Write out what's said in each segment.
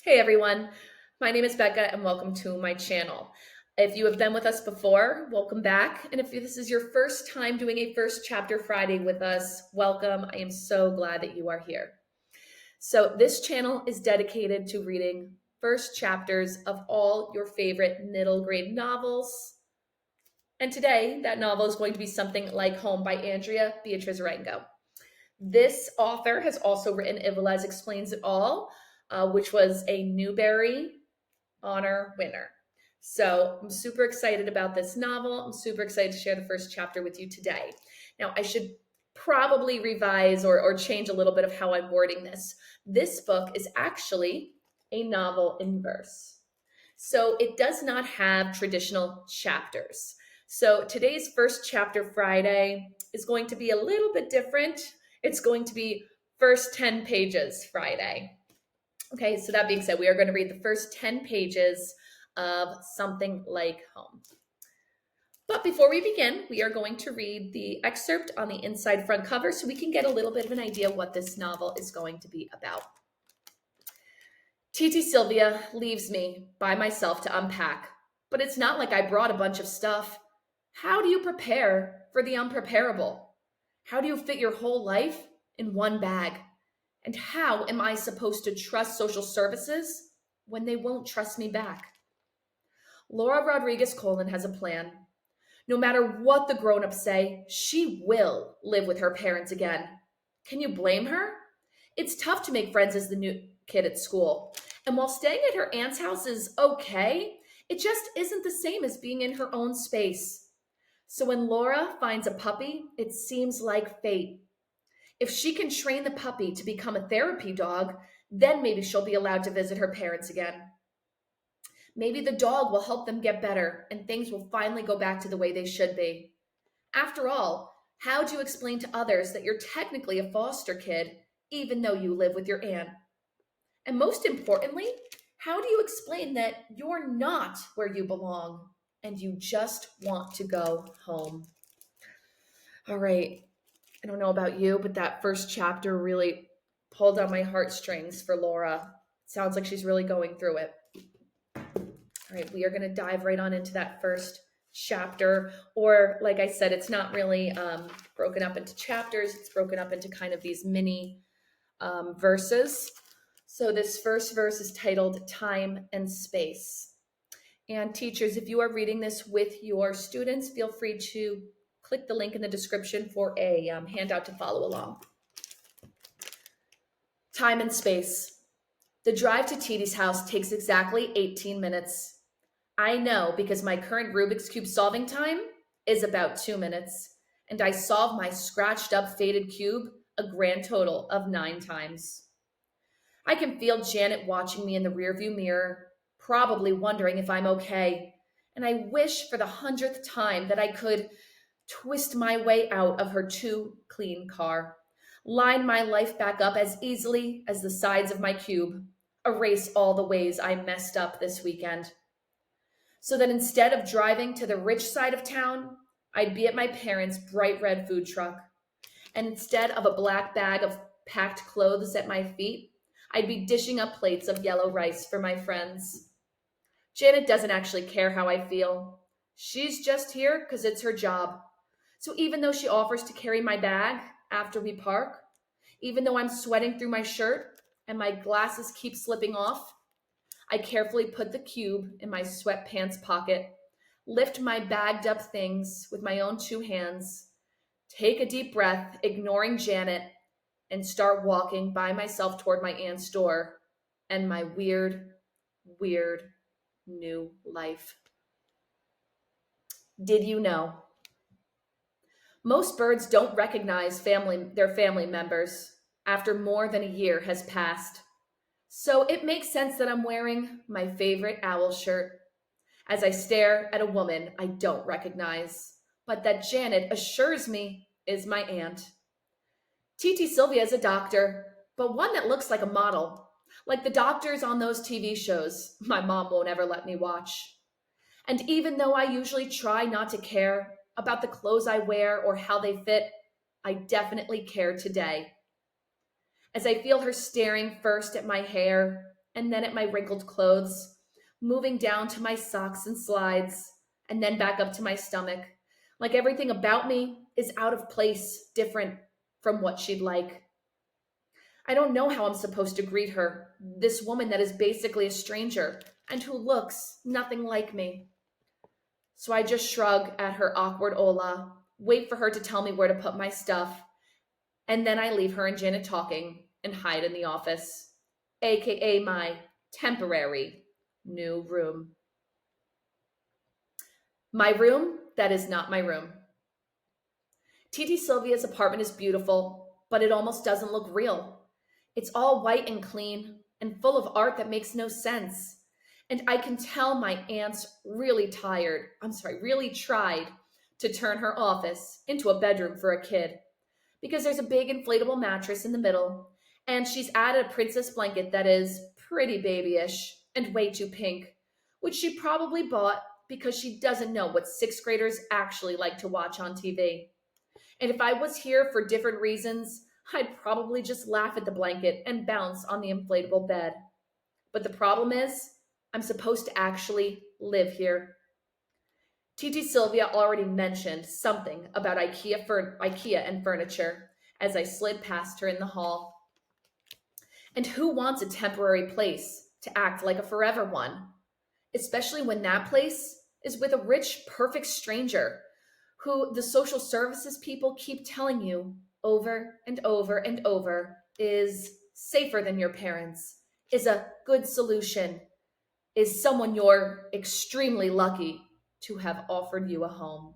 Hey everyone, my name is Becca and welcome to my channel. If you have been with us before, welcome back. And if this is your first time doing a First Chapter Friday with us, welcome. I am so glad that you are here. So this channel is dedicated to reading first chapters of all your favorite middle grade novels. And today, that novel is going to be Something Like Home by Andrea Beatriz Arango. This author has also written Ivales Explains It All, which was a Newbery Honor winner. So I'm super excited about this novel. I'm super excited to share the first chapter with you today. Now, I should probably revise or change a little bit of how I'm wording this. This book is actually a novel in verse. So it does not have traditional chapters. So today's First Chapter Friday is going to be a little bit different. It's going to be first 10 pages Friday. Okay, so that being said, we are going to read the first 10 pages of Something Like Home. But before we begin, we are going to read the excerpt on the inside front cover so we can get a little bit of an idea of what this novel is going to be about. Titi Silvia leaves me by myself to unpack, but it's not like I brought a bunch of stuff. How do you prepare for the unpreparable? How do you fit your whole life in one bag? And how am I supposed to trust social services when they won't trust me back? Laura Rodríguez Colón has a plan. No matter what the grown-ups say, she will live with her parents again. Can you blame her? It's tough to make friends as the new kid at school. And while staying at her aunt's house is okay, it just isn't the same as being in her own space. So when Laura finds a puppy, it seems like fate. If she can train the puppy to become a therapy dog, then maybe she'll be allowed to visit her parents again. Maybe the dog will help them get better and things will finally go back to the way they should be. After all, how do you explain to others that you're technically a foster kid, even though you live with your aunt? And most importantly, how do you explain that you're not where you belong and you just want to go home? All right. I don't know about you, but that first chapter really pulled on my heartstrings for Laura. Sounds like she's really going through it. All right, we are going to dive right on into that first chapter. Or like I said, it's not really broken up into chapters. It's broken up into kind of these mini verses. So this first verse is titled Time and Space. And teachers, if you are reading this with your students, feel free to click the link in the description for a handout to follow along. Time and space. The drive to Titi's house takes exactly 18 minutes. I know because my current Rubik's Cube solving time is about 2 minutes, and I solve my scratched up faded cube a grand total of 9 times. I can feel Janet watching me in the rearview mirror, probably wondering if I'm okay, and I wish for the 100th time that I could twist my way out of her too clean car, line my life back up as easily as the sides of my cube, erase all the ways I messed up this weekend. So that instead of driving to the rich side of town, I'd be at my parents' bright red food truck. And instead of a black bag of packed clothes at my feet, I'd be dishing up plates of yellow rice for my friends. Janet doesn't actually care how I feel. She's just here because it's her job. So even though she offers to carry my bag after we park, even though I'm sweating through my shirt and my glasses keep slipping off, I carefully put the cube in my sweatpants pocket, lift my bagged up things with my own 2 hands, take a deep breath, ignoring Janet, and start walking by myself toward my aunt's door and my weird, weird new life. Did you know? Most birds don't recognize their family members after more than a year has passed. So it makes sense that I'm wearing my favorite owl shirt as I stare at a woman I don't recognize, but that Janet assures me is my aunt. Titi Silvia is a doctor, but one that looks like a model, like the doctors on those TV shows my mom won't ever let me watch. And even though I usually try not to care about the clothes I wear or how they fit, I definitely care today. As I feel her staring first at my hair and then at my wrinkled clothes, moving down to my socks and slides, and then back up to my stomach, like everything about me is out of place, different from what she'd like. I don't know how I'm supposed to greet her, this woman that is basically a stranger and who looks nothing like me. So I just shrug at her awkward hola, wait for her to tell me where to put my stuff, and then I leave her and Janet talking and hide in the office, aka my temporary new room. My room that is not my room. Titi Silvia's apartment is beautiful, but it almost doesn't look real. It's all white and clean and full of art that makes no sense. And I can tell my aunt's really tried to turn her office into a bedroom for a kid because there's a big inflatable mattress in the middle, and she's added a princess blanket that is pretty babyish and way too pink, which she probably bought because she doesn't know what sixth graders actually like to watch on TV. And if I was here for different reasons, I'd probably just laugh at the blanket and bounce on the inflatable bed. But the problem is, I'm supposed to actually live here. Titi Silvia already mentioned something about IKEA and furniture as I slid past her in the hall. And who wants a temporary place to act like a forever one? Especially when that place is with a rich, perfect stranger who the social services people keep telling you over and over and over is safer than your parents, is a good solution, is someone you're extremely lucky to have offered you a home.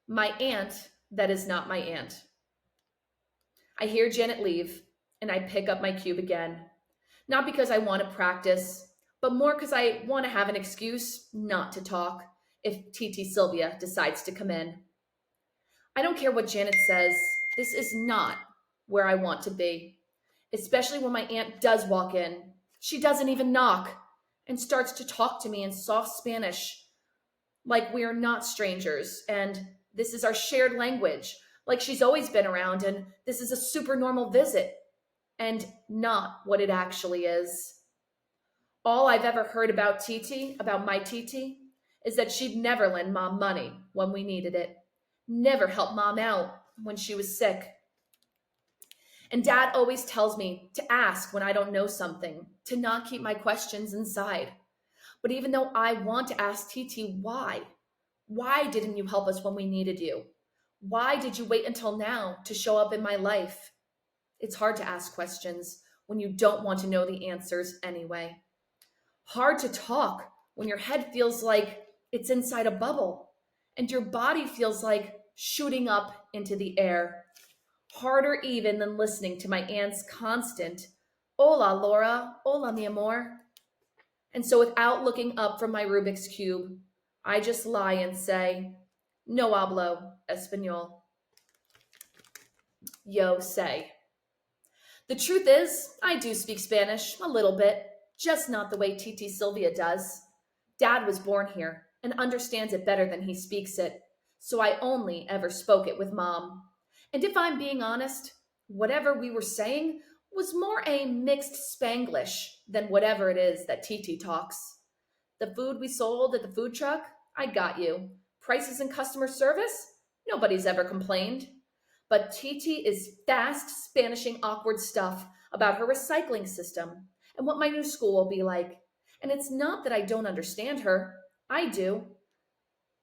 My aunt, that is not my aunt. I hear Janet leave, and I pick up my cube again. Not because I want to practice, but more because I want to have an excuse not to talk if Titi Silvia decides to come in. I don't care what Janet says, this is not where I want to be, especially when my aunt does walk in. She doesn't even knock and starts to talk to me in soft Spanish, like we are not strangers and this is our shared language, like she's always been around and this is a super normal visit, and not what it actually is. All I've ever heard about my Titi, is that she'd never lend mom money when we needed it, never help mom out when she was sick. And dad always tells me to ask when I don't know something, to not keep my questions inside. But even though I want to ask Titi why, why didn't you help us when we needed you? Why did you wait until now to show up in my life? It's hard to ask questions when you don't want to know the answers anyway. Hard to talk when your head feels like it's inside a bubble and your body feels like shooting up into the air. Harder even than listening to my aunt's constant, "Hola, Laura. Hola, mi amor." And so without looking up from my Rubik's Cube, I just lie and say, "No hablo español." Yo say. The truth is, I do speak Spanish, a little bit, just not the way Titi Silvia does. Dad was born here and understands it better than he speaks it, so I only ever spoke it with Mom. And if I'm being honest, whatever we were saying was more a mixed Spanglish than whatever it is that Titi talks. The food we sold at the food truck, I got you. Prices and customer service, nobody's ever complained. But Titi is fast Spanishing awkward stuff about her recycling system and what my new school will be like. And it's not that I don't understand her. I do,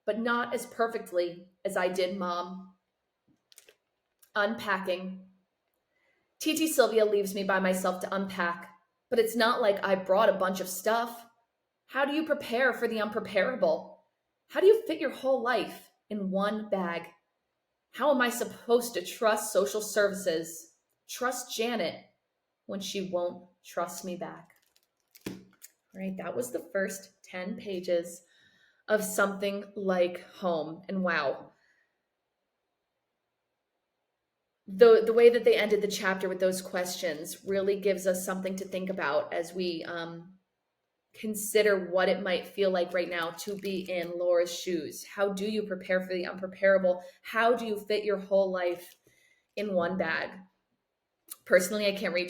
but not as perfectly as I did Mom. Unpacking. Titi Silvia leaves me by myself to unpack, but it's not like I brought a bunch of stuff. How do you prepare for the unpreparable? How do you fit your whole life in one bag? How am I supposed to trust social services, trust Janet, when she won't trust me back? All right, that was the first 10 pages of Something Like Home. And wow, the way that they ended the chapter with those questions really gives us something to think about as we consider what it might feel like right now to be in Laura's shoes. How do you prepare for the unpreparable? How do you fit your whole life in one bag? Personally, I can't wait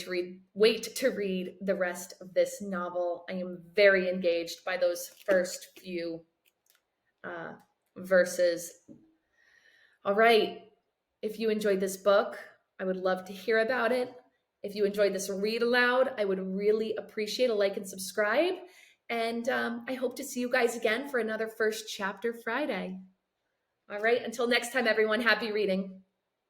to read the rest of this novel. I am very engaged by those first few verses. All right. If you enjoyed this book, I would love to hear about it. If you enjoyed this read aloud, I would really appreciate a like and subscribe. And I hope to see you guys again for another First Chapter Friday. All right. Until next time, everyone, happy reading.